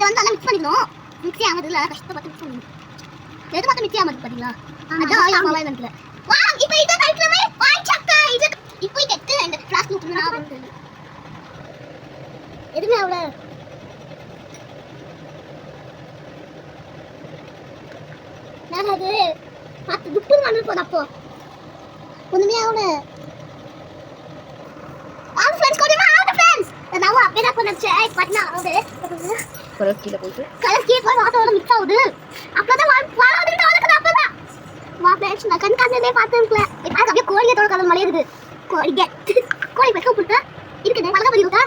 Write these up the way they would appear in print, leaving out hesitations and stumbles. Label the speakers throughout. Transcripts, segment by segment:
Speaker 1: இத வந்து நல்லா மிக்ஸ் பண்ணிக்கணும். மிக்ஸ் ஆகுதுல கஷ்டப்பட்டு மிக்ஸ் பண்ணணும். எது மட்டும் மிக்ஸ் ஆகுது பாத்தீங்களா? அதான் ஆயில் மாவா இல்ல. வா இப்போ இத கலக்கலாமே. வாய் சக்கா இது இப்போ இத இந்த ஃப்ளாஸ்க் ஊத்துனா நான் வந்து எதுமே அவள நான் அது பாத்து துப்பு வந்து போறப்போ ஒண்ணுமே அவள ஆல் ஃப்ரெண்ட்ஸ் கோடிமா ஆல் ஃப்ரெண்ட்ஸ் நான் அப்படியே தான் பண்ணச்சே பட்னா அது
Speaker 2: கலர் கீழே போயிட்டு
Speaker 1: போய் வாட்டரோட மிக்ஸ் ஆகுது. அப்பதான் வாழாதுன்னு அவளுக்கு அப்பதான் வா ஃப்ரெண்ட்ஸ் நான் கண்காணவே பார்த்துருக்கல. இப்போ அப்படியே கோழியத்தோட கலர் மலையுது. கோழி பெக்க போட்டு இருக்குது அழகா பண்ணி விட்டா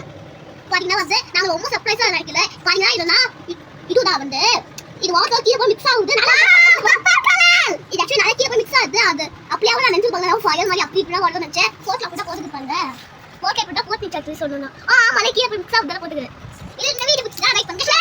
Speaker 1: பாத்தீங்கன்னா வந்து நாங்க ரொம்ப சர்ப்ரைஸா நினைக்கல. பாத்தீங்கன்னா இதெல்லாம் இதுதான் வந்து இது வாட்டர் கீழே போய் மிக்ஸ் ஆகுது. இது ஆக்சுவலி நிறைய கீழே போய் மிக்ஸ் ஆகுது. அது அப்படியே நான் நினைச்சு பாருங்க ஃபயர் மாதிரி அப்படி இப்படி வாட்டர் நினைச்சேன். ஃபோர்ட்ல கூட போட்டுட்டு பாருங்க. ஓகே போட்டா போட்டு சட்னி சொல்லணும். மலை கீழே போய் மிக்ஸ் ஆகுது போட்டுக்கிறேன். இது இந்த வீடியோ பிடிச்சா லைக் பண்ணுங்க.